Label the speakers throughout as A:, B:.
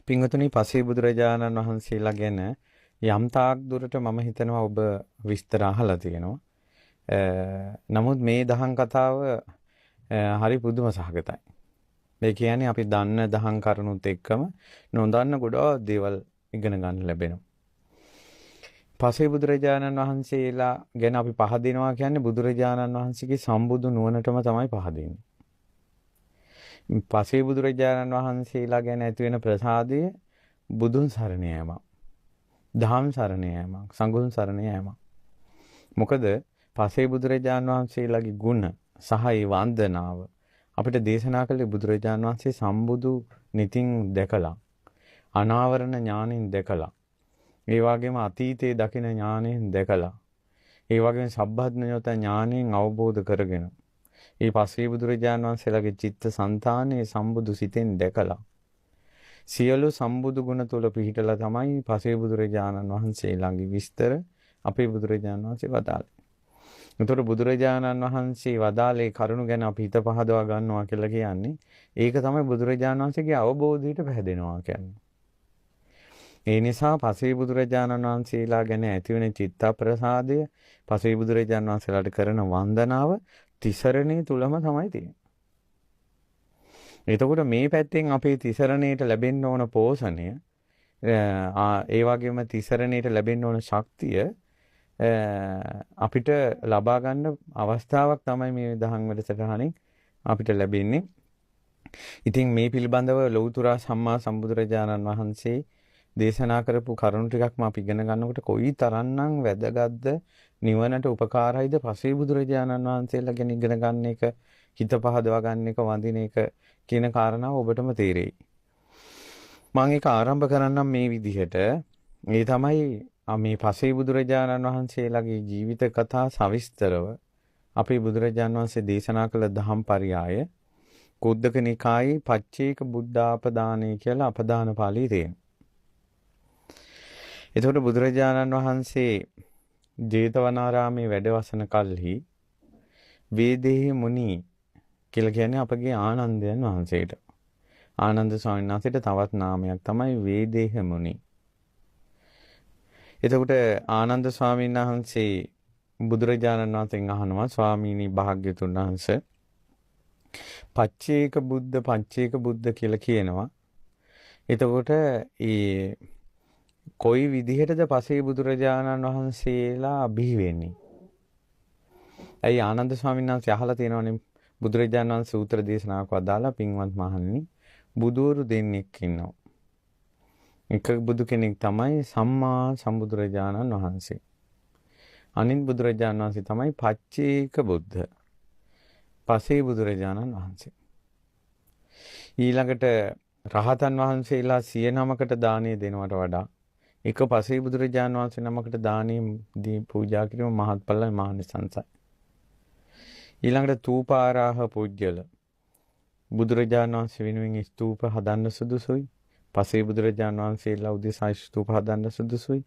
A: පින්වතුනි පසේ බුදුරජාණන් වහන්සේලා ගැන යම් තාක් දුරට මම හිතනවා ඔබ විස්තර අහලා තියෙනවා. නමුත් මේ දහම් කතාව හරි පුදුම සහගතයි. මේ කියන්නේ අපි දන්න දහම් කරුණුත් එක්කම නොදන්න ගොඩාක් දේවල් ඉගෙන ගන්න ලැබෙනවා. පසේ බුදුරජාණන් වහන්සේලා ගැන අපි පහදිනවා කියන්නේ බුදුරජාණන් වහන්සේගේ සම්බුදු නුවණටම තමයි පහදින්නේ. පසේ බුදුරජාණන් වහන්සේලා ගැන ඇති වෙන ප්‍රසාදය බුදුන් සරණ යෑමක්, දහම් සරණ යෑමක්, සංඝුන් සරණ යෑමක්. මොකද පසේ බුදුරජාණන් වහන්සේලාගේ ගුණ සහ ඒ වන්දනාව අපිට දේශනා කළේ බුදුරජාණන් වහන්සේ සම්බුදු නිතින් දැකලා, අනාවරණ ඥාණයෙන් දැකලා, ඒ වගේම අතීතයේ දකින ඥාණයෙන් දැකලා, ඒ වගේම සබ්බඥෝත ඥාණයෙන් අවබෝධ කරගෙන ඒ පසේ බුදුරජාණන් වහන්සේලාගේ චිත්ත සංතානයේ සම්බුදු සිතෙන් දැකලා සියලු සම්බුදු ගුණ තුල පිහිටලා තමයි පසේ බුදුරජාණන් වහන්සේලාගේ විස්තර අපේ බුදුරජාණන් වහන්සේ වදාළේ. ඒතර බුදුරජාණන් වහන්සේ වදාළේ කරුණු ගැන අපි හිත පහදවා ගන්නවා කියලා කියන්නේ ඒක තමයි බුදුරජාණන් වහන්සේගේ අවබෝධයට පැහැදෙනවා කියන්නේ. ඒ නිසා පසේ බුදුරජාණන් වහන්සේලා ගැන ඇතිවෙන චිත්ත ප්‍රසාදය, පසේ බුදුරජාණන් වහන්සේලාට කරන වන්දනාව තිසරණේ තුලම තමයි තියෙන්නේ. එතකොට මේ පැත්තෙන් අපේ තිසරණයට ලැබෙන්න ඕන පෝෂණය, ඒ වගේම තිසරණයට ලැබෙන්න ඕන ශක්තිය අපිට ලබා ගන්න අවස්ථාවක් තමයි මේ දහම් වැඩසටහනින් අපිට ලැබෙන්නේ. ඉතින් මේ පිළිබඳව ලෞතර සම්මා සම්බුදුරජාණන් වහන්සේ දේශනා කරපු කරුණු ටිකක්ම අපි ඉගෙන ගන්නකොට කොයි තරම්නම් වැදගත්ද, නිවනට උපකාරයිද පසේ බුදුරජාණන් වහන්සේලා ගැන ඉගෙන ගන්න එක, හිත පහදවා ගන්න එක, වඳින එක කියන කාරණාව ඔබටම තේරෙයි. මම ඒක ආරම්භ කරන්නම් මේ විදිහට. ඒ තමයි මේ පසේ බුදුරජාණන් වහන්සේලාගේ ජීවිත කතා සවිස්තරව අපේ බුදුරජාණන් වහන්සේ දේශනා කළ දහම් පරියාය කුද්දක නිකායේ පච්චේක බුද්ධාපදානය කියලා අපදාන පාළියේ තියෙනවා. එතකොට බුදුරජාණන් වහන්සේ ජේතවනාරාමේ වැඩවසන කල්හි වේදේහි මුනි කියලා කියන්නේ අපගේ ආනන්දයන් වහන්සේට. ආනන්ද ස්වාමීන් වහන්සේට තවත් නාමයක් තමයි වේදේහ මුනි. එතකොට ආනන්ද ස්වාමීන් වහන්සේ බුදුරජාණන් වහන්සේගෙන් අහනවා, ස්වාමීනි භාග්‍යතුන් වහන්සේ පච්චේක බුද්ධ කියලා කියනවා. එතකොට කොයි විදිහටද පසේ බුදුරජාණන් වහන්සේලා බිහි වෙන්නේ? ඇයි ආනන්ද ස්වාමීන් වහන්සේ අහලා තියෙනවනේ බුදුරජාණන් වහන්සේ සූත්‍ර දේශනාවක් වදාලා, පින්වත් මහණෙනි බුදුවරු දෙන්නෙක් ඉන්නවා. එක බුදු කෙනෙක් තමයි සම්මා සම්බුදුරජාණන් වහන්සේ. අනිත් බුදුරජාණන් වහන්සේ තමයි පච්චේක බුද්ධ, පසේ බුදුරජාණන් වහන්සේ. ඊළඟට රහතන් වහන්සේලා 109කට දානය දෙනවට වඩා එක පසේ බුදුරජාණන් වහන්සේ නමකට දානීය පූජා කිරීම මහත්ඵලයි, මහානිසංසයි. ඊළඟට තූපාරාහ පුජ්‍යල බුදුරජාණන් වහන්සේ වෙනුවෙන් ස්තූප හදන්න සුදුසුයි. පසේ බුදුරජාණන් වහන්සේලා උදෙසා ස්තූප හදන්න සුදුසුයි.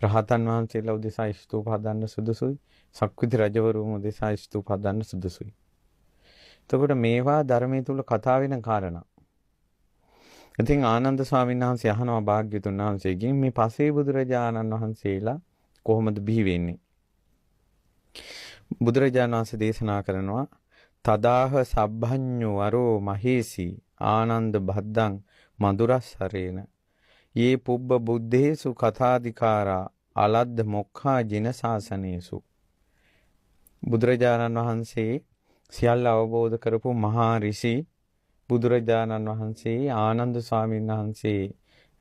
A: රහතන් වහන්සේලා උදෙසා ස්තූප හදන්න සුදුසුයි. සක්විති රජවරුන් උදෙසා ස්තූප හදන්න සුදුසුයි. එතකොට මේවා ධර්මයේ තුල කතා වෙන කාරණා. ඉතින් ආනන්ද ස්වාමීන් වහන්සේ අහනවා භාග්‍යතුන් වහන්සේගෙන් මේ පසේ බුදුරජාණන් වහන්සේලා කොහොමද බිහි වෙන්නේ? බුදුරජාණන් වහන්සේ දේශනා කරනවා, තදාහ සබ්බඤ්ඤෝ වරෝ මහේසි ආනන්ද බද්දං මధుරස්සරේන යේ පුබ්බ බුद्धේසු කථාදිකාරා අලද්ද මොක්ඛා ජින ශාසනේසු. බුදුරජාණන් වහන්සේ සියල්ල අවබෝධ කරපු මහා ඍෂි බුදුරජාණන් වහන්සේ ආනන්ද ස්වාමීන් වහන්සේ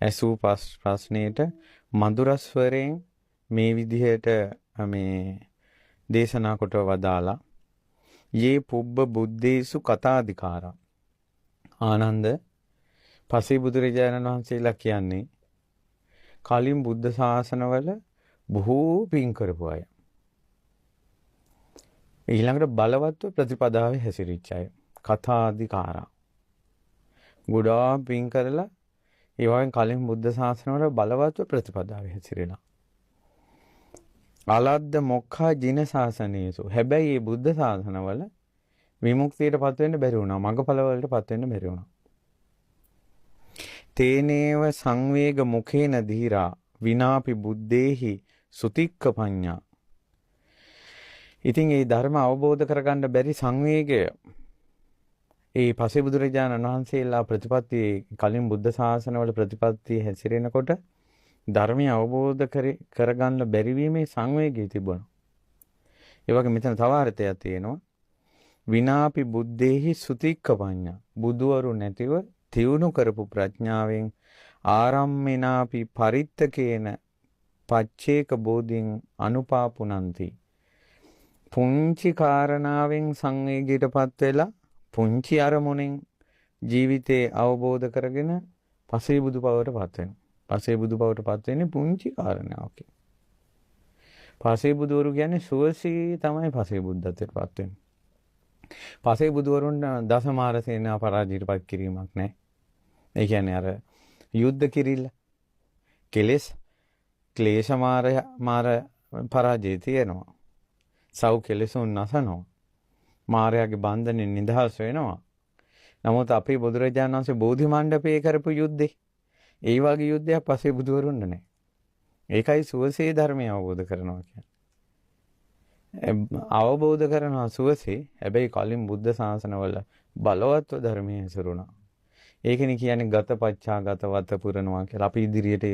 A: ඇසූ ප්‍රශ්නයට මధుරස්වරයෙන් මේ විදිහට මේ දේශනා කොට වදාලා, යේ පුබ්බ බුद्धේසු කථාදිකාරා. ආනන්ද පසේ බුදුරජාණන් වහන්සේලා කියන්නේ කලින් බුද්ධ ශාසනවල බොහෝ පින් කරපු අය. ඊළඟට බලවත්ව ප්‍රතිපදාවේ හැසිරිච්ච අය. කථාදිකාරා. ගොඩාක් පින් කරලා ඒ වගේ කලින් බුද්ධ ශාසනවල බලවත්ව ප්‍රතිපදාවේ හැසිරෙලා. අලද්ද මොක්ඛා ජින ශාසනයේසු. හැබැයි මේ බුද්ධ ශාසනවල විමුක්තියටපත් වෙන්න බැරි වුණා. මඟඵල වලටපත් වෙන්න බැරි වුණා. තේනේව සංවේග මුඛේන ධීරා විනාපි බුද්දේහි සුතික්ක පඤ්ඤා. ඉතින් මේ ධර්ම අවබෝධ කරගන්න බැරි සංවේගය ඒ පසේ බුදුරජාණන් වහන්සේලා ප්‍රතිපත්ති කලින් බුද්ධ ශාසනවල ප්‍රතිපත්ති හැසිරෙනකොට ධර්මය අවබෝධ කරගන්න බැරි වීමේ සංවේගය තිබුණා. ඒ වගේ මෙතන තව අර්ථයක් තියෙනවා. විනාපි බුද්දේහි සුතික්ක පඤ්ඤා. බුදුවරු නැතිව තියුණු කරපු ප්‍රඥාවෙන් ආරම්මේනාපි පරිත්තකේන පච්චේක බෝධින් අනුපාපුනන්ති. පුංචි කාරණාවෙන් සංවේගයටපත් වෙලා පුංචි අරමුණෙන් ජීවිතේ අවබෝධ කරගෙන පසේ බුදු බවටපත් වෙනවා. පසේ බුදු බවටපත් වෙන්නේ පුංචි කාරණාවකින්. පසේ බුදුවරු කියන්නේ සුවසේ තමයි පසේ බුද්ධත්වයටපත් වෙන්නේ. පසේ බුදුවරුන් දසමාර සේනා පරාජයටපත් කිරීමක් නැහැ. ඒ කියන්නේ අර යුද්ධ කිරිල්ල කෙලෙස් ක්ලේශ මාර පරාජය තියෙනවා. සව් කෙලෙසුන් නැසනවා. මාරයාගේ බන්ධනෙන් නිදහස් වෙනවා. නමුත් අපේ බුදුරජාණන් වහන්සේ බෝධි මණ්ඩපයේ කරපු යුද්ධේ ඒ වගේ යුද්ධයක් පසේ බුදුවරුන්ට නැහැ. ඒකයි සුවසේ ධර්මය අවබෝධ කරනවා කියන්නේ. අවබෝධ කරනවා සුවසේ. හැබැයි කලින් බුද්ධ ශාසනවල බලවත්ව ධර්මයේ හැසිරුණා. ඒකනේ කියන්නේ ගතපච්චා ගතවත පුරනවා කියලා. අපි ඉදිරියට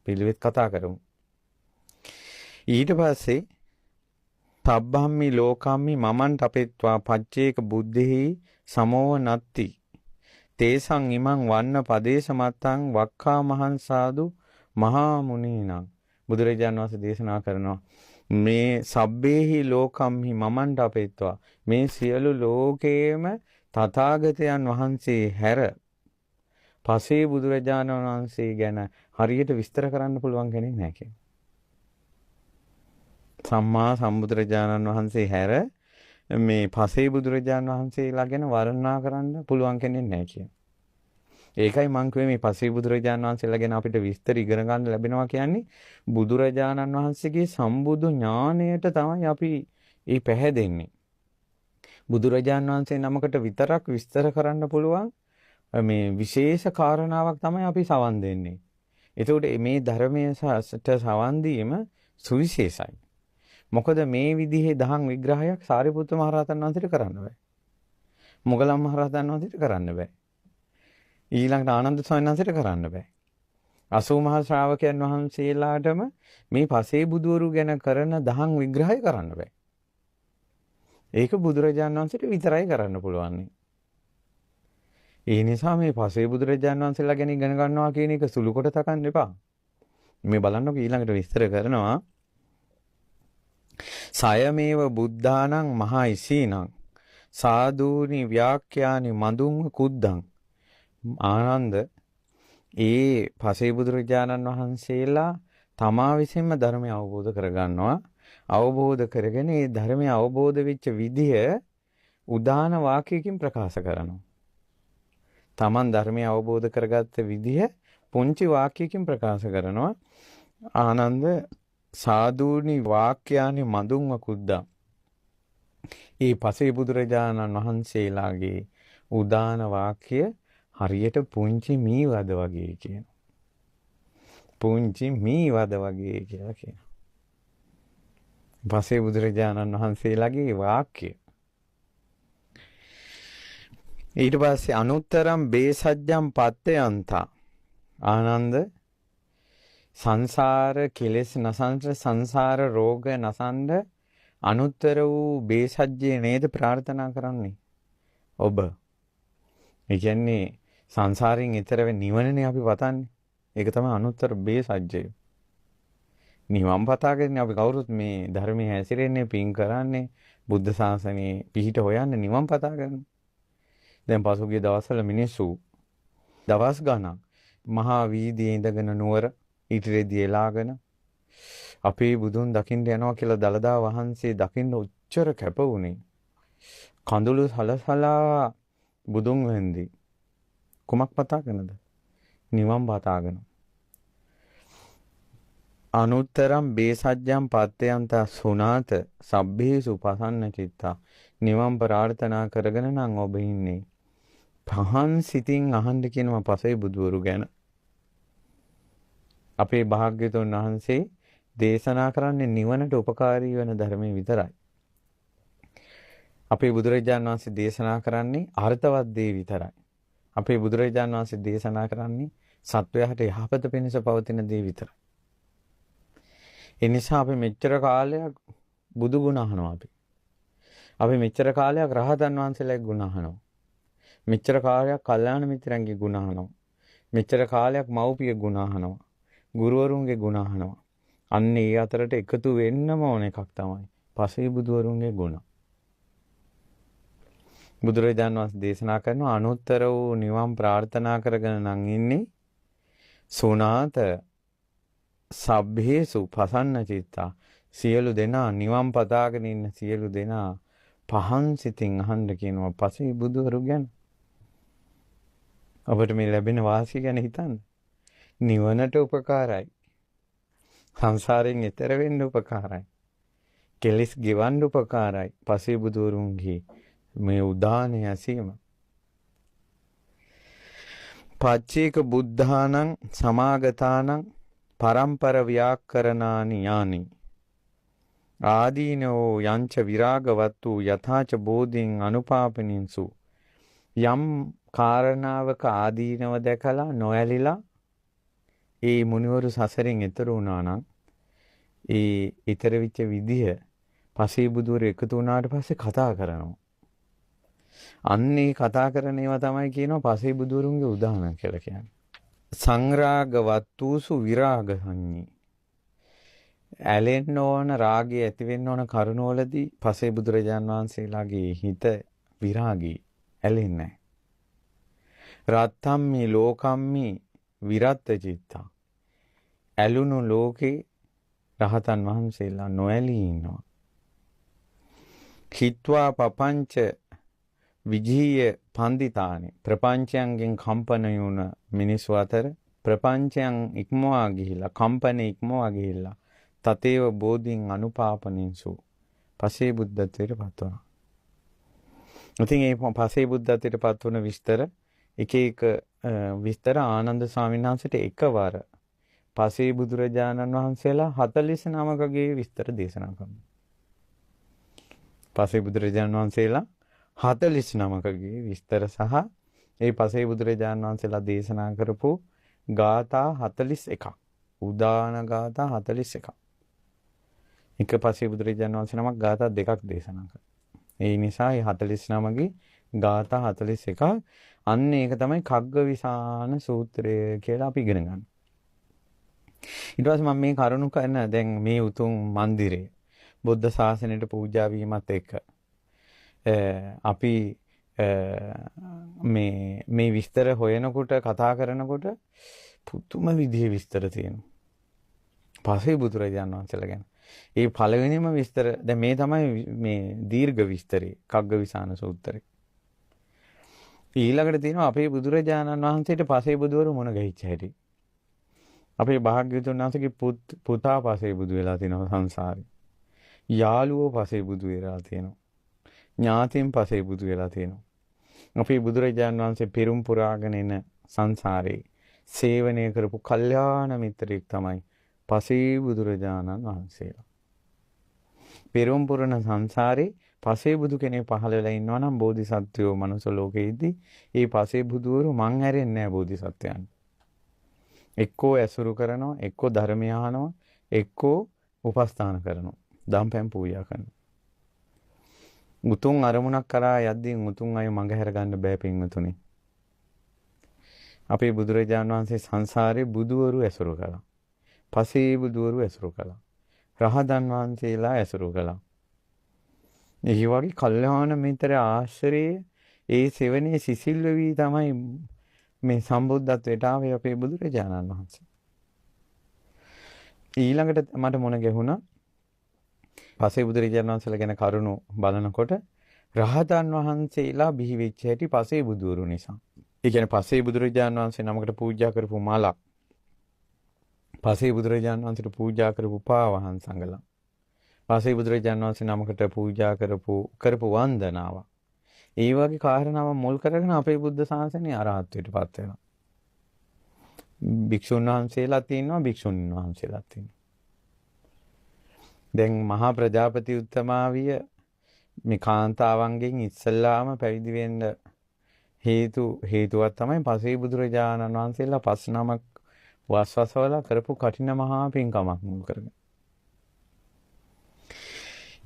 A: පිළිවෙත් කතා කරමු. ඊට පස්සේ තබ්බම්මි ලෝකම්මි මමන්ට අපෙත්වා පච්චේක බුද්ධෙහි සමෝව නත්ති. තේසං ඉමං වන්න පදේශ මත්තං වක්ඛා මහං සාදු මහා මුනීනං. බුදුරජාණන් වහන්සේ දේශනා කරනවා මේ සබ්බේහි ලෝකම්හි මමන්ට අපෙත්වා මේ සියලු ලෝකේම තථාගතයන් වහන්සේ හැර පසේ බුදුරජාණන් වහන්සේ ගැන හරියට විස්තර කරන්න පුළුවන් කෙනෙක් නැහැ කියන්නේ. සම්මා සම්බුදුරජාණන් වහන්සේ හැර මේ පසේ බුදුරජාණන් වහන්සේලා ගැන වර්ණනා කරන්න පුළුවන් කෙනෙක් නැහැ කියන්නේ. ඒකයි මම කිව්වේ මේ පසේ බුදුරජාණන් වහන්සේලා ගැන අපිට විස්තර ඉගෙන ගන්න ලැබෙනවා කියන්නේ බුදුරජාණන් වහන්සේගේ සම්බුදු ඥාණයට තමයි අපි මේ පැහැදෙන්නේ. බුදුරජාණන් වහන්සේ නමකට විතරක් විස්තර කරන්න පුළුවන් මේ විශේෂ කාරණාවක් තමයි අපි සවන් දෙන්නේ. එතකොට මේ ධර්මයේ සවන් දීම සුවිශේෂයි. මොකද මේ විදිහේ දහම් විග්‍රහයක් සාරිපුත්ත මහ රහතන් වහන්සේට කරන්න බෑ. මොගලම් මහ රහතන් වහන්සේට කරන්න බෑ. ඊළඟට ආනන්ද ස්වාමීන් වහන්සේට කරන්න බෑ. 80 මහා ශ්‍රාවකයන් වහන්සේලාටම මේ පසේ බුදුවරු ගැන කරන දහම් විග්‍රහය කරන්න බෑ. ඒක බුදුරජාණන් වහන්සේට විතරයි කරන්න පුළුවන්. ඒ නිසා මේ පසේ බුදුරජාණන් වහන්සේලා ගැන ඉගෙන ගන්නවා කියන එක සුළු කොට තකන්න එපා. මේ බලන්නකො ඊළඟට විස්තර කරනවා. සයමේව බුද්ධානං මහා ඉසීනං සාදූනි ව්‍යාක්‍යානි මදුං කුද්දං. ආනන්ද ඒ පසේ බුදුරජාණන් වහන්සේලා තමා විසින්ම ධර්මය අවබෝධ කරගන්නවා. අවබෝධ කරගෙන ඒ ධර්මය අවබෝධ වෙච්ච විදිය උදාන වාක්‍යයකින් ප්‍රකාශ කරනවා. තමන් ධර්මය අවබෝධ කරගත්ත විදිය පුංචි වාක්‍යයකින් ප්‍රකාශ කරනවා. ආනන්ද සාදූනි වාක්‍යානි මදුං කුද්දං. ඒ පසේ බුදුරජාණන් වහන්සේලාගේ උදාන වාක්‍ය හරියට පුංචි මී වද වගේ කියනවා. පුංචි මී වද වගේ කියලා කියනවා. පසේ බුදුරජාණන් වහන්සේලාගේ වාක්‍ය. ඊට පස්සේ අනුත්තරම් බේසජ්ජම් පත්තයන්තා. ආනන්ද සංසාර කෙලෙස් නසන්ට සංසාර රෝග නසන්ඩ අනුත්තර වූ බේසජ්ජේ නේද ප්‍රාර්ථනා කරන්නේ ඔබ. ඒ කියන්නේ සංසාරයෙන් ඈතර වෙ නිවනනේ අපි පතන්නේ. ඒක තමයි අනුත්තර බේසජ්ජය. නිවන් පතාගෙන අපි කවුරුත් මේ ධර්මයේ හැසිරෙන්නේ පින් කරන්නේ බුද්ධ ශාසනයේ පිහිට හොයන්නේ නිවන් පතාගෙන. දැන් පසුගිය දවස්වල මිනිස්සු දවස් ගණන් මහා වීදියේ ඉඳගෙන නුවර ඊටරෙදි එලාගෙන අපේ බුදුන් දකින්න යනවා කියලා දලදා වහන්සේ දකින්න උච්චර කැප වුණේ. කඳුළු සලසලා බුදුන් වෙන්දී කුමක් පතාගෙනද? නිවන් පතාගෙන. අනුත්තරම් බේසජ්ජම් පත්තයන්ත සුනාත සබ්බේසු පසන්න චිත්තා. නිවන් ප්‍රාර්ථනා කරගෙන නම් ඔබ ඉන්නේ. පහන් සිතින් අහන්න කියනවා පසේ බුදුවරු ගැන. අපේ භාග්‍යතුන් වහන්සේ දේශනා කරන්නේ නිවනට උපකාරී වෙන ධර්මයේ විතරයි. අපේ බුදුරජාණන් වහන්සේ දේශනා කරන්නේ අර්ථවත් දේ විතරයි. අපේ බුදුරජාණන් වහන්සේ දේශනා කරන්නේ සත්වයාට යහපත පිණිස පවතින දේ විතරයි. ඒ නිසා අපි මෙච්චර කාලයක් බුදු ගුණ අහනවා අපි. අපි මෙච්චර කාලයක් රහතන් වහන්සේලාගේ ගුණ අහනවා. මෙච්චර කාලයක් කල්යාණ මිත්‍රයන්ගේ ගුණ අහනවා. මෙච්චර කාලයක් මව්පිය ගුණ අහනවා. ගුරුවරුන්ගේ ගුණ අහනවා. අන්න ඒ අතරට එකතු වෙන්නම ඕන එකක් තමයි පසේ බුදුවරුන්ගේ ගුණ. බුදුරජාණන් වහන්සේ දේශනා කරන අනුත්තර වූ නිවන් ප්‍රාර්ථනා කරගෙන නම් ඉන්නේ. සුනාත සබ්බේසු පසන්න චිත්තා. සියලු දෙනා නිවන් පතාගෙන ඉන්න සියලු දෙනා පහන් සිතින් අහන්න කියනවා පසේ බුදුවරු ගැන. ඔබට මේ ලැබෙන වාසිය ගැන හිතන්න. නිවනට උපකාරයි. සංසාරයෙන් එතර වෙන්න උපකාරයි. කෙලෙස් ගෙවන්න උපකාරයි. පසේ බුදුවරුන්ගේ මේ උදානය ඇසීම. පච්චේක බුද්ධානං සමාගතානං පරම්පර ව්‍යාකරණානි යානි ආදීනෝ යංච විරාගවත්තු යථාච බෝධින් අනුපාපනින්සු. යම් කාරණාවක ආදීනව දැකලා නොඇලිලා ඒ මුනිවරු සසරෙන් එතර වුණා නම් ඒ ඊතර විච්ච විදිය පසේ බුදුවරු එකතු වුණාට පස්සේ කතා කරනවා. අන්නේ කතා කරන ඒවා තමයි කියනවා පසේ බුදුවරුන්ගේ උදාහරණ කියලා කියන්නේ. සංරාගවත්තුසු විරාග සංඤී. ඇලෙන්න ඕන රාගය ඇති වෙන්න ඕන කරුණවලදී පසේ බුදුරජාන් වහන්සේලාගේ හිත විරාගී ඇලෙන්නේ නැහැ. රත්තම්මි ලෝකම්මි විරත්ත චිත්තා. ඇලුණු ලෝකේ රහතන් වහන්සේලා නොඇලී ඉන්නවා. හිත්වා පපංච විජීය පන්දිතානි. ප්‍රපංචයන්ගෙන් කම්පන වුණ මිනිස්සු අතර ප්‍රපංචයන් ඉක්මවා ගිහිලා කම්පනේ ඉක්මවා ගිහිලා තතේව බෝධින් අනුපාපනින්සු. පසේ බුද්ධත්වයට පත් වුණා. ඉතින් මේ පසේ බුද්ධත්වයට පත් වුණ විස්තර එක එක විස්තර ආනන්ද ස්වාමීන් වහන්සේට එකවර පසේ බුදුරජාණන් වහන්සේලා 49කගේ විස්තර දේශනා කරනවා. පසේ බුදුරජාණන් වහන්සේලා 49කගේ විස්තර සහ ඒ පසේ බුදුරජාණන් වහන්සේලා දේශනා කරපු ගාථා 41ක්. උදාන ගාථා 41ක්. එක පසේ බුදුරජාණන් වහන්සේ නමක් ගාථා දෙකක් දේශනා කරා. ඒ නිසා මේ 49ගේ ගාථා 41ක්. අන්න ඒක තමයි කග්ගවිසාන සූත්‍රය කියලා අපි ඉගෙන ගන්න. ඊට පස්සේ මම මේ කරුණු කරන දැන් මේ උතුම් මන්දිරය බුද්ධ ශාසනයට පූජා වීමත් එක්ක අපි මේ විස්තර හොයනකොට කතා කරනකොට පුදුම විදිහේ විස්තර තියෙනවා. පසේ බුදුරජාණන් වහන්සේලා ගැන. ඒ පළවෙනිම විස්තර දැන් මේ තමයි මේ දීර්ඝ විස්තරේ කග්ගවිසාන සූත්‍රය. ඊළඟට තියෙනවා අපේ බුදුරජාණන් වහන්සේට පසේ බුදුවරු මොන ගහිච්ච හැටි. අපේ භාග්‍යවතුන් වහන්සේගේ පුතා පසේ බුදු වෙලා තිනවා සංසාරේ. යාළුවෝ පසේ බුදු වෙලා තියෙනවා. ඥාතීන් පසේ බුදු වෙලා තියෙනවා. අපේ බුදුරජාණන් වහන්සේ පෙරම් පුරාගෙන එන සංසාරේ සේවනය කරපු කල්යාණ මිත්‍රයෙක් තමයි පසේ බුදුරජාණන් වහන්සේලා. පෙරම් පුරන සංසාරේ පසේ බුදු කෙනෙක් පහළ වෙලා ඉන්නවා නම් බෝධිසත්වයෝ මනුස්ස ලෝකෙෙහිදී ඒ පසේ බුදුවරු මං හැරෙන්නේ නැහැ බෝධිසත්වයන්. එක්කෝ ඇසුරු කරනවා, එක්කෝ ධර්මය අහනවා, එක්කෝ උපස්ථාන කරනවා. දම්පැන් පූජා කරනවා. උතුම් අරමුණක් කරා යද්දී උතුම් අය මඟ හැර ගන්න බෑ පින්වතුනි. අපේ බුදුරජාණන් වහන්සේ සංසාරේ බුදුවරු ඇසුරු කළා. පසේ බුදුවරු ඇසුරු කළා. රහතන් වහන්සේලා ඇසුරු කළා. ඒ වගේ කල්යාණ මිත්‍ර ආශ්‍රයේ ඒ සෙවණේ සිසිල් වෙවි තමයි මේ සම්බුද්ධත්වයට ආවේ අපේ බුදුරජාණන් වහන්සේ. ඊළඟට මට මොන ගැහුණා පසේ බුදුරජාණන් වහන්සේලා ගැන කරුණු බලනකොට රහතන් වහන්සේලා බිහි වෙච්ච හැටි පසේ බුදුවරු නිසා. ඒ කියන්නේ පසේ බුදුරජාණන් වහන්සේ නමකට පූජා කරපු මාලක් පසේ බුදුරජාණන් වහන්සේට පූජා කරපු පාවහන් සංගලම්. පසේ බුදුරජාණන් වහන්සේ නමකට පූජා කරපු වන්දනාව. ඒ වගේ කාරණාව මුල් කරගෙන අපේ බුද්ධ ශාසනය අරහත්ත්වයට පත් වෙනවා. භික්ෂුන් වහන්සේලා තියෙනවා, භික්ෂුණීන් වහන්සේලා තියෙනවා. දැන් මහා ප්‍රජාපති උත්තමාවිය මේ කාන්තාවන්ගෙන් ඉස්සල්ලාම පැවිදි වෙන්න හේතුවක් තමයි පසේ බුදුරජාණන් වහන්සේලා 5 නමක් වස්වසවලා කරපු කටින මහා පින්කමක් මුල් කරගෙන.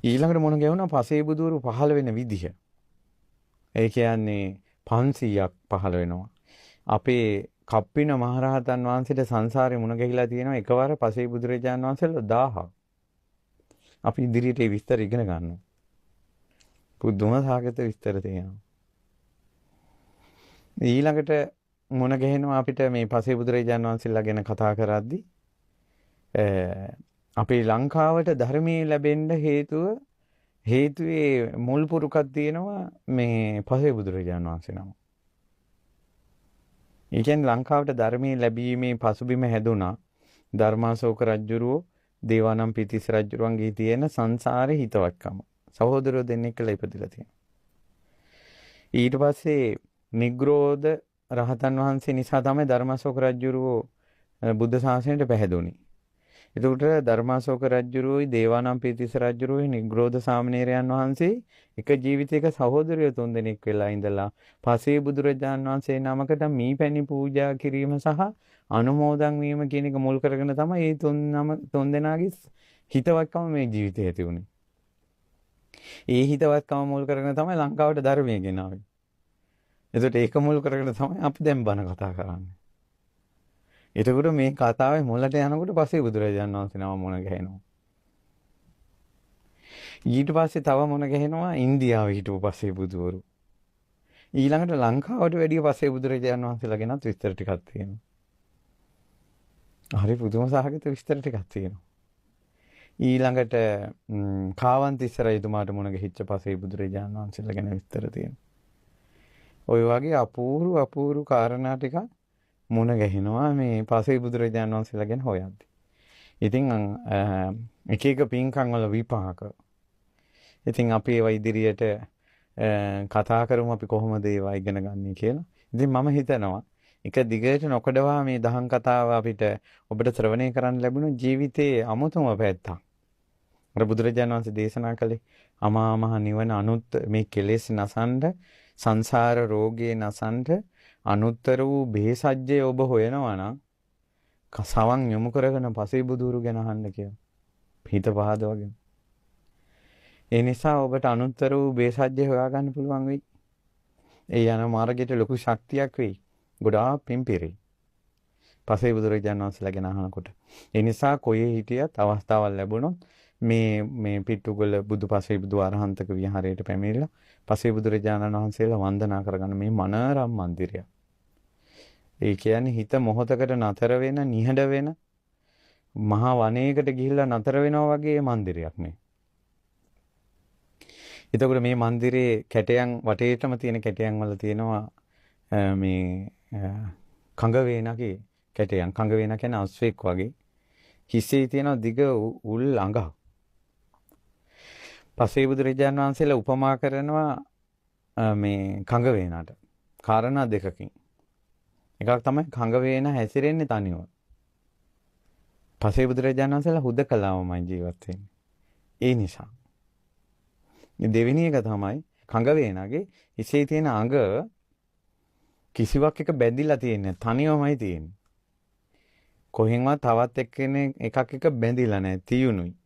A: ඊළඟට මොන ගැවුණා පසේ බුදුරු පහළ වෙන විදිහ. ඒ කියන්නේ 500ක් පහළ වෙනවා. අපේ කප්පින මහරහතන් වහන්සේට සංසාරේ මුණ ගැහිලා තියෙනවා එකවර පසේ බුදුරජාණන් වහන්සේලා 1000ක්. අපි ඉදිරියට ඒ විස්තර ඉගෙන ගන්නවා. පුදුම සාගත විස්තර තියෙනවා. ඊළඟට මුණ ගැහෙනවා අපිට මේ පසේ බුදුරජාණන් වහන්සේලා ගැන කතා කරද්දී අපේ ලංකාවට ධර්මයේ ලැබෙන්න හේතුවේ මුල් පුරුකක් තියෙනවා මේ පසේ බුදුරජාණන් වහන්සේ නම. ඒ කියන්නේ ලංකාවට ධර්මයේ ලැබීමේ පසුබිම හැදුනා ධර්මාශෝක රජුරෝ දේවානම් පිතිස් රජුරුවන්ගේ තියෙන සංසාරේ හිතවත්කම. සහෝදරයෝ දෙන්නෙක් කියලා ඉපදිලා තියෙනවා. ඊට පස්සේ නිග්‍රෝධ රහතන් වහන්සේ නිසා තමයි ධර්මාශෝක රජුරෝ බුද්ධ ශාසනයට පැහැදුනේ. එතකොට ධර්මාශෝක රජුරුයි දේවානම් පිතිස් රජුරුයි නිග්‍රෝධ සාමණේරයන් වහන්සේ එක ජීවිතයක සහෝදරයෝ 3 දෙනෙක් වෙලා ඉඳලා පසේ බුදුරජාණන් වහන්සේ නමකට මීපැණි පූජා කිරීම සහ අනුමෝදන් වීම කියන එක මුල් කරගෙන තමයි මේ 3 දෙනාගේ හිතවත්කම මේ ජීවිතේ ඇති වුනේ. ඒ හිතවත්කම මුල් කරගෙන තමයි ලංකාවට ධර්මය ගෙනාවේ. එතකොට ඒක මුල් කරගෙන තමයි අපි දැන් බණ කතා කරන්නේ. එතකොට මේ කතාවේ මුලට යනකොට පස්සේ බුදුරජාණන් වහන්සේ නම මුණ ගැහෙනවා. ඊට පස්සේ තව මුණ ගැහෙනවා ඉන්දියාවේ හිටපු පස්සේ බුදුවරු. ඊළඟට ලංකාවට වැඩිය පස්සේ බුදුරජාණන් වහන්සේලා ගැනත් විස්තර ටිකක් තියෙනවා. හරි පුදුම සහගත විස්තර ටිකක් තියෙනවා. ඊළඟට කාවන්තිස්ස රජතුමාට මුණ ගැහිච්ච පස්සේ බුදුරජාණන් වහන්සේලා ගැන විස්තර තියෙනවා. ওই වගේ අපූර්ව කාරණා ටිකක් මුණ ගැහෙනවා මේ පසේ බුදුරජාණන් වහන්සේලා ගැන හොයද්දී. ඉතින් එක එක පින්කම් වල විපාක. ඉතින් අපි ඒවා ඉදිරියට කතා කරමු අපි කොහොමද ඒවා ඉගෙන ගන්නේ කියලා. ඉතින් මම හිතනවා එක දිගට නොකඩවා මේ දහම් කතාව අපිට ඔබට ශ්‍රවණය කරන්න ලැබුණු ජීවිතයේ අමුතුම පැත්තක්. අර බුදුරජාණන් වහන්සේ දේශනා කළේ අමා මහ නිවන මේ කෙලෙස් නසන්න සංසාර රෝගේ නසන්න අනුත්තර වූ බේසජ්ජය ඔබ හොයනවා නම් සවන් යොමු කරගෙන පසේ බුදුරු ගැන අහන්න කියලා. හිත පහදවගෙන. ඒ නිසා ඔබට අනුත්තර වූ බේසජ්ජය හොයාගන්න පුළුවන් වෙයි. ඒ යන මාර්ගයට ලොකු ශක්තියක් වෙයි. ගොඩාක් පිම්පිරේ. පසේ බුදුරජාණන් වහන්සේලා ගැන අහනකොට. ඒ නිසා කොහේ හිටියත් අවස්ථාවක් ලැබුණොත් මේ පිටුගල බුදු පසේ බුදු අරහන්තක විහාරයට පැමිණිලා පසේ බුදුරජාණන් වහන්සේලා වන්දනා කරගන්න මේ මනරම් මන්දිරය. ඒ කියන්නේ හිත මොහොතකට නතර වෙන, නිහඬ වෙන මහා වනයේකට ගිහිල්ලා නතර වෙනවා වගේ මන්දිරයක් මේ. එතකොට මේ මන්දිරේ කැටයන් වටේටම තියෙන කැටයන් වල තියෙනවා මේ කඟ වේනගේ කැටයන්. කඟ වේන කියන්නේ අස්වෙක් වගේ. හිසේ තියෙන දිග උල් අඟක්. පසේ බුදුරජාණන් වහන්සේලා උපමා කරනවා මේ කඟ වේනට. කාරණා දෙකකින්. එකක් තමයි කඟ වේන හැසිරෙන්නේ තනියම. පසේ බුදුරජාණන් වහන්සේලා හුදකලාවමයි ජීවත් වෙන්නේ. ඒ නිසා. දෙවෙනි එක තමයි කඟ වේනගේ හිසේ තියෙන අඟ කිසිවක් එක බැඳිලා තියෙන්නේ තනියමයි තියෙන්නේ. කොහෙන්වත් තවත් එක්කෙනෙක් එකක් එක බැඳිලා නැහැ තියුණුයි.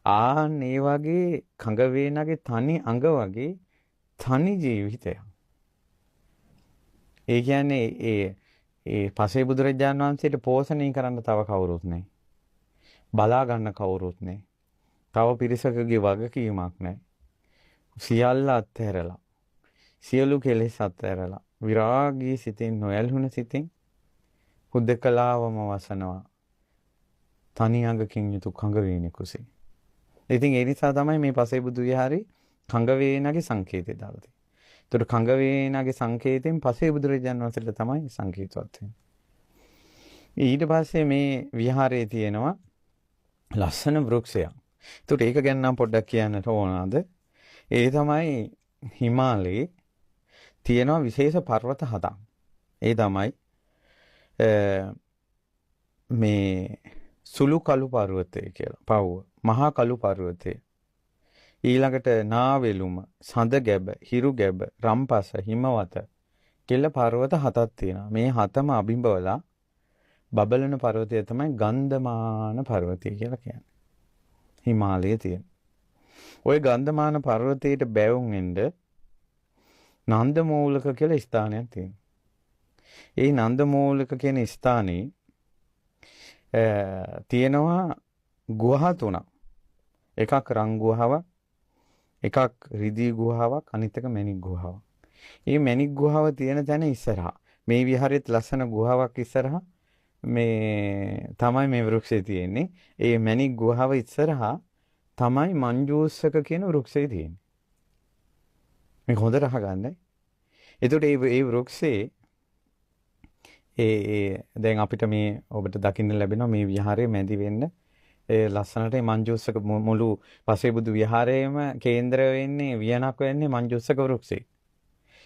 A: ආන් ඒ වගේ කඟ වේනගේ තනි අඟ වගේ තනි ජීවිතයක්. ඒ කියන්නේ ඒ පසේ බුදුරජාණන් වහන්සේට පෝෂණය කරන්න තව කවුරුත් නැහැ. බලා ගන්න කවුරුත් නැහැ. තව පිරිසකගේ වගකීමක් නැහැ. සියල්ල අත්හැරලා සියලු කෙලෙස් අත්හැරලා විරාගී සිතින් නොයල්හුන සිතින් හුදකලාවම වසනවා. තනි අඟකින් යුතු කඟ වේනෙකුසේ. ඉතින් ඒ නිසා තමයි මේ පසේ බුදු විහාරේ කඟ වේනගේ සංකේතය දාලා තියෙන්නේ. ඒතර කඟ වේනගේ සංකේතයෙන් පසේ බුදුරජාණන් වහන්සේට තමයි සංකේතවත් වෙන්නේ. ඊට පස්සේ මේ විහාරයේ තියෙනවා ලස්සන වෘක්ෂයක්. ඒකට ඒක ගැන නම් පොඩ්ඩක් කියන්නට ඕනද? ඒ තමයි හිමාලයේ තියෙනවා විශේෂ පර්වත 7ක්. ඒ තමයි මේ සුළු කළු පර්වතය කියලා. පව්ව. මහා කළු පර්වතය. ඊළඟට නාවෙලුම, සඳ ගැබ, හිරු ගැබ, රම්පස, හිමවත කියලා පර්වත 7ක් තියෙනවා. මේ 7ම අභිබවලා බබලන පර්වතය තමයි ගන්ධමාන පර්වතය කියලා කියන්නේ. හිමාලයේ තියෙන. ওই ගන්ධමාන පර්වතයට බැවුම් එන්න නන්දමූලක කියලා ස්ථානයක් තියෙනවා. ඒ නන්දමූලක කියන ස්ථානයේ තියෙනවා ගුහා 3ක්. එකක් රන් ගුහාවක්, එකක් රිදී ගුහාවක්, අනිත් එක මැණික් ගුහාවක්. මේ මැණික් ගුහාව තියෙන තැන ඉස්සරහා මේ විහාරෙත් ලස්සන ගුහාවක් ඉස්සරහා මේ තමයි මේ වෘක්ෂය තියෙන්නේ. ඒ මැණික් ගුහාව ඉස්සරහා තමයි මංජූස්සක කියන වෘක්ෂය තියෙන්නේ. මේක හොඳට අහගන්නයි. එතකොට මේ වෘක්ෂේ දැන් අපිට මේ ඔබට දකින්න ලැබෙනවා මේ විහාරයේ මැදි වෙන්න ඒ ලස්සනට මංජූස්සක මුළු පසේබුදු විහාරයේම කේන්ද්‍ර වෙන්නේ වියනක් වෙන්නේ මංජූස්සක වෘක්ෂේ.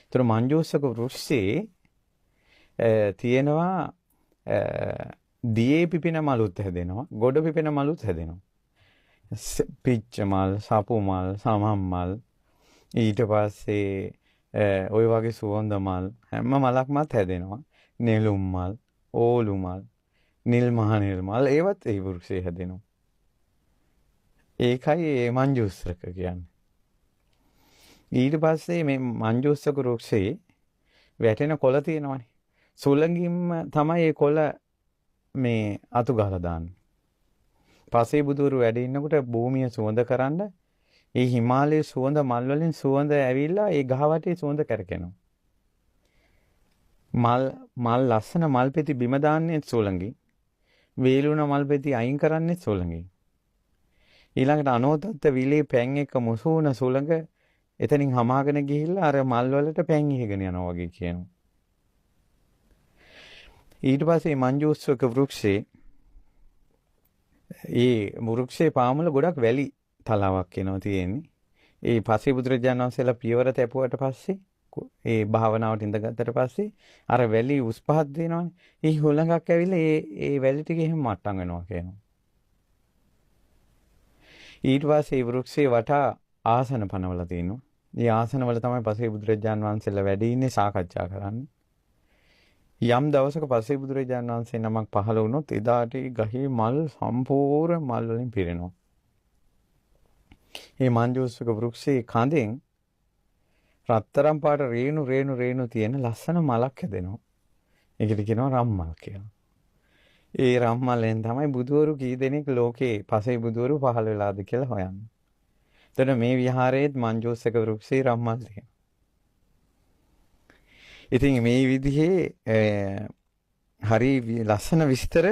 A: ඒතර මංජූස්සක වෘක්ෂේ තියෙනවා දියේ පිපෙන මලුත් හැදෙනවා, ගොඩ පිපෙන මලුත් හැදෙනවා. පිච්ච මල්, සපු මල්, සමම් මල්, ඊට පස්සේ ওই වගේ සුවඳ මල් හැම මලක්මත් හැදෙනවා. නෙළුම් මල්, ඕලු මල්, නිල් මහ නිල් මල් ඒවත් ඒ වෘක්ෂේ හැදෙනවා. ඒකයි මේ මංජූස්සක කියන්නේ. ඊට පස්සේ මේ මංජූස්සක වෘක්ෂේ වැටෙන කොළ තියෙනවනේ. සුළඟින්ම තමයි ඒ කොළ මේ අතු ගහලා දාන්නේ. පසේ බුදුරු වැඩ ඉන්නකොට භූමිය සුවඳ කරන්න ඒ හිමාලයේ සුවඳ මල් වලින් සුවඳ ඇවිල්ලා ඒ ගහ වටේ සුවඳ කරකිනවා. මල් ලස්සන මල් පෙති බිම දාන්නේ සුළඟින්. වේලුණ මල් පෙති අයින් කරන්නේ සුළඟින්. ඊළඟට අනෝතත්ත විලේ පැන් එක මුසුන සුළඟ එතනින් හමාගෙන ගිහිල්ලා අර මල් වලට පැන් ඉහගෙන යනවා වගේ කියනවා. ඊට පස්සේ මංජූස්සක වෘක්ෂේ වෘක්ෂේ පාමුල ගොඩක් වැලි තලාවක් එනවා තියෙන්නේ. ඒ පස්සේ බුදුරජාණන් වහන්සේලා පියවර තැපුවට පස්සේ ඒ භාවනාවට ඉඳගත්තට පස්සේ අර වැලි උස් පහත් දෙනවනේ. ඒ හොළඟක් ඇවිල්ලා ඒ වැලි ටික එහෙම මට්ටම් වෙනවා කියනවා. ඊට පස්සේ වෘක්ෂේ වටා ආසන පනවලා තියෙනවා. මේ ආසන වල තමයි පස්සේ බුදුරජාණන් වහන්සේලා වැඩ ඉන්නේ සාකච්ඡා කරන්නේ. යම් දවසක පස්සේ බුදුරජාණන් වහන්සේ නමක් පහළ වුණොත් එදාට ගහේ මල් සම්පූර්ණ මල් වලින් පිරෙනවා. මේ මංජූස්සක වෘක්ෂයේ කඳෙන් රත්තරන් පාට රේණු තියෙන ලස්සන මලක් හැදෙනවා. ඒකට කියනවා රම්මල් කියලා. ඒ රම්මලෙන් තමයි බුදුවරු කී දෙනෙක් ලෝකේ පසේ බුදුවරු පහළ වෙලාද කියලා හොයන්නේ. එතන මේ විහාරයේත් මංජූස්සක වෘක්ෂයේ රම්මල් තියෙනවා. ඉතින් මේ විදිහේ හරි ලස්සන විස්තර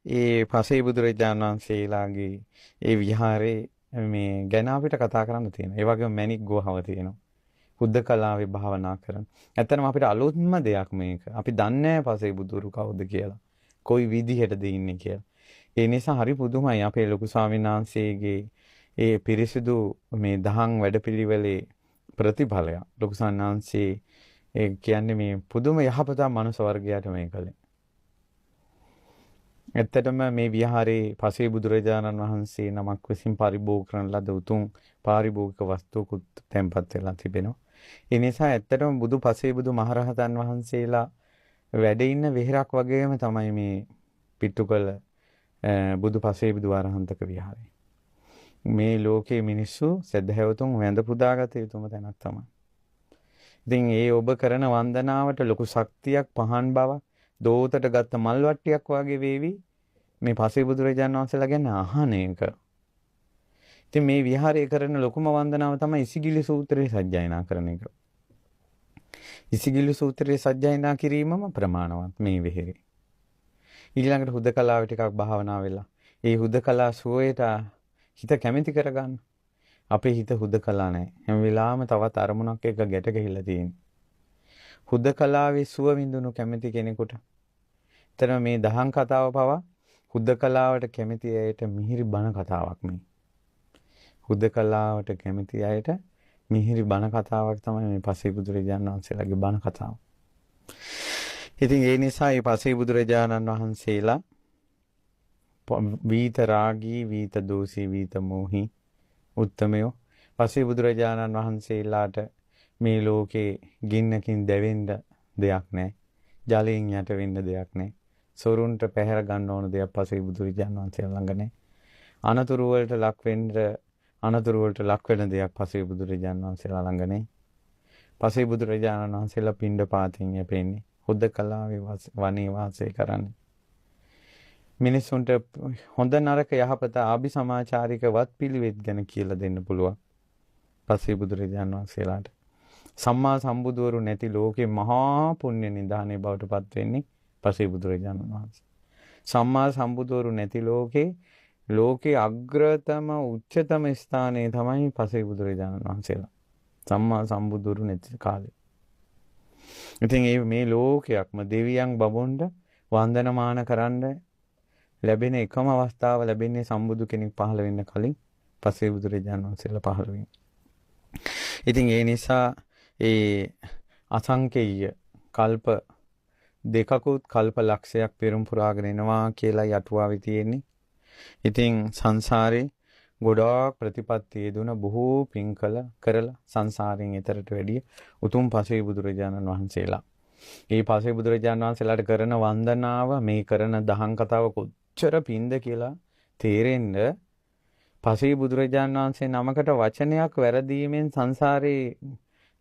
A: ඒ පසේ බුදුරජාණන් වහන්සේලාගේ ඒ විහාරේ මේ ගැන අපිට කතා කරන්න තියෙනවා. ඒ වගේම මැණික් ගුහාව තියෙනවා. හුද්දකලාවේ භාවනා කරන. ඇත්තටම අපිට අලුත්ම දෙයක් මේක. අපි දන්නේ නැහැ පසේ බුදුරු කවුද කියලා. කොයි විදිහටද ඉන්නේ කියලා. ඒ නිසා හරි පුදුමයි අපේ ලොකු ස්වාමීන් වහන්සේගේ ඒ පිරිසිදු මේ දහම් වැඩපිළිවෙලේ ප්‍රතිඵලය. ලොකු ස්වාමීන් වහන්සේ ඒ කියන්නේ මේ පුදුම යහපත මනුස්ස වර්ගයාට මේ කලේ. ඇත්තටම මේ විහාරේ පසේ බුදුරජාණන් වහන්සේ නමක් විසින් පරිභෝග කරන ලද උතුම් පාරිභෝගික වස්තුකුත් තැන්පත් වෙලා තිබෙනවා. ඒ නිසා ඇත්තටම බුදු පසේ බුදු මහරහතන් වහන්සේලා වැඩ ඉන්න වෙහෙරක් වගේම තමයි මේ පිටුකල බුදු පසේ බුදු ආරහන්තක විහාරය. මේ ලෝකයේ මිනිස්සු සදහැවතුන් වැඳ පුදාගත යුතුම තැනක් තමයි. ඉතින් ඒ ඔබ කරන වන්දනාවට ලොකු ශක්තියක් පහන් බවක් දෝතට ගත්ත මල් වට්ටියක් වගේ වේවි මේ පසේ බුදුරජාණන් වහන්සේලා ගැන අහන එක. ඉතින් මේ විහාරය කරන ලොකුම වන්දනාව තමයි ඉසිගිලි සූත්‍රයේ සජ්ජායනා කරන එක. ඉසිගිලි සූත්‍රයේ සජ්ජායනා කිරීමම ප්‍රමාණවත් මේ වෙහෙරේ. ඊළඟට හුදකලාව ටිකක් භාවනා වෙලා ඒ හුදකලා සුවයට හිත කැමැති කරගන්න. අපේ හිත හුදකලා නැහැ. හැම වෙලාවෙම තවත් අරමුණක් එක්ක ගැට ගහිලා තියෙන්නේ. හුදකලාවේ සුව විඳුණු කැමැති කෙනෙකුට ඇත්තටම මේ දහම් කතාව පවා හුදකලාවට කැමති අයට මිහිරි බණ කතාවක් මේ. හුදකලාවට කැමති අයට මිහිරි බණ කතාවක් තමයි මේ පසේ බුදුරජාණන් වහන්සේලාගේ බණ කතාව. ඉතින් ඒ නිසා මේ පසේ බුදුරජාණන් වහන්සේලා වීත රාගී, වීත දෝෂී, වීත මෝහී උත්තමයෝ පසේ බුදුරජාණන් වහන්සේලාට මේ ලෝකේ ගින්නකින් දැවෙන්න දෙයක් නැහැ. ජලයෙන් යට වෙන්න දෙයක් නැහැ. සොරුන්ට පැහැර ගන්න ඕන දෙයක් පසේ බුදුරජාණන් වහන්සේලා ළඟ නැහැ. අනතුරු වලට ලක් වෙන දෙයක් පසේ බුදුරජාණන් වහන්සේලා ළඟ නැහැ. පසේ බුදුරජාණන් වහන්සේලා පින්ඩ පාතින් යැපෙන්නේ. හුදකලාවේ වනේ වාසය කරන්නේ. මිනිසුන්ට හොඳ නරක යහපත ආභිසමාචාරික වත් පිළිවෙත් ගැන කියලා දෙන්න පුළුවන්. පසේ බුදුරජාණන් වහන්සේලාට සම්මා සම්බුදුවරු නැති ලෝකේ මහා පුණ්‍ය නිදානේ බවට පත් වෙන්නේ පසේ බුදුරජාණන් වහන්සේ. සම්මා සම්බුදුවරු නැති ලෝකේ අග්‍රතම උච්චතම ස්ථානයේ තමයි පසේ බුදුරජාණන් වහන්සේලා. සම්මා සම්බුදුවරු නැති කාලේ. ඉතින් මේ ලෝකයක්ම දෙවියන් බබොන්ට වන්දනමාන කරන්න ලැබෙන එකම අවස්ථාව ලැබෙන්නේ සම්බුදු කෙනෙක් පහළ වෙන්න කලින් පසේ බුදුරජාණන් වහන්සේලා පහළ වෙන්නේ. ඉතින් ඒ නිසා ඒ අසංකේය කල්ප දෙකකුත් කල්ප ලක්ෂයක් පෙරම් පුරාගෙන එනවා කියලා යටුවාවේ තියෙන්නේ. ඉතින් සංසාරේ ගොඩාක් ප්‍රතිපත්තිය දුන බොහෝ පින් කරලා සංසාරයෙන් එතරට වැඩිය උතුම් පසේ බුදුරජාණන් වහන්සේලා. මේ පසේ බුදුරජාණන් වහන්සේලාට කරන වන්දනාව මේ කරන දහම් කතාව කොච්චර පින්ද කියලා තේරෙන්න පසේ බුදුරජාණන් වහන්සේ නමකට වචනයක් වැරදීමෙන් සංසාරේ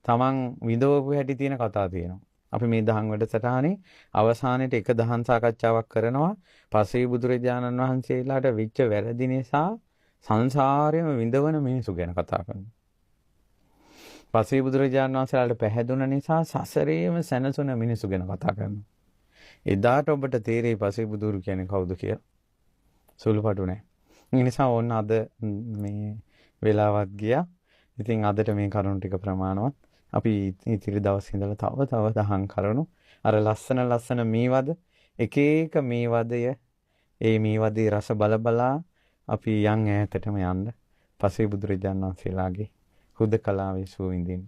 A: තමන් විඳවපු හැටි තියෙන කතා තියෙනවා. අපි මේ දහම් වැඩසටහනේ අවසානයේට එක දහම් සාකච්ඡාවක් කරනවා පසේ බුදුරජාණන් වහන්සේලාට වෙච්ච වැරදි නිසා සංසාරේම විඳවන මිනිසු ගැන කතා කරනවා. පසේ බුදුරජාණන් වහන්සේලාට පැහැදුන නිසා සසරේම සැනසුන මිනිසු ගැන කතා කරනවා. එදාට ඔබට තේරෙයි පසේ බුදුරු කියන්නේ කවුද කියලා. සුළුපටු නැහැ. ඒ නිසා ඕන්න අද මේ වෙලාවත් ගියා. ඉතින් අදට මේ කරුණු ටික ප්‍රමාණවත්. අපි ඉතිරි දවස් ඉඳලා තව දහම් කරුණු අර ලස්සන මේවද එක එක මේවදය ඒ මේවදේ රස බලබලා අපි යන් ඈතටම යන්න පසේ බුදුරජාණන් වහන්සේලාගේ හුදකලාවේ සුව විඳින්න.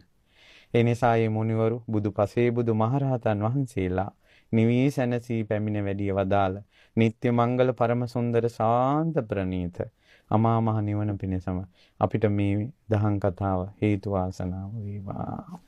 A: ඒ නිසා මේ මුනිවරු බුදු පසේ බුදු මහරහතන් වහන්සේලා නිවී සැනසී පැමිණ වැඩිය වදාළ නිත්‍ය මංගල පරම සුන්දර ශාන්ත ප්‍රණීත අමා මහ නිවන පිණසම අපිට මේ දහම් කතාව හේතු වාසනාව වේවා.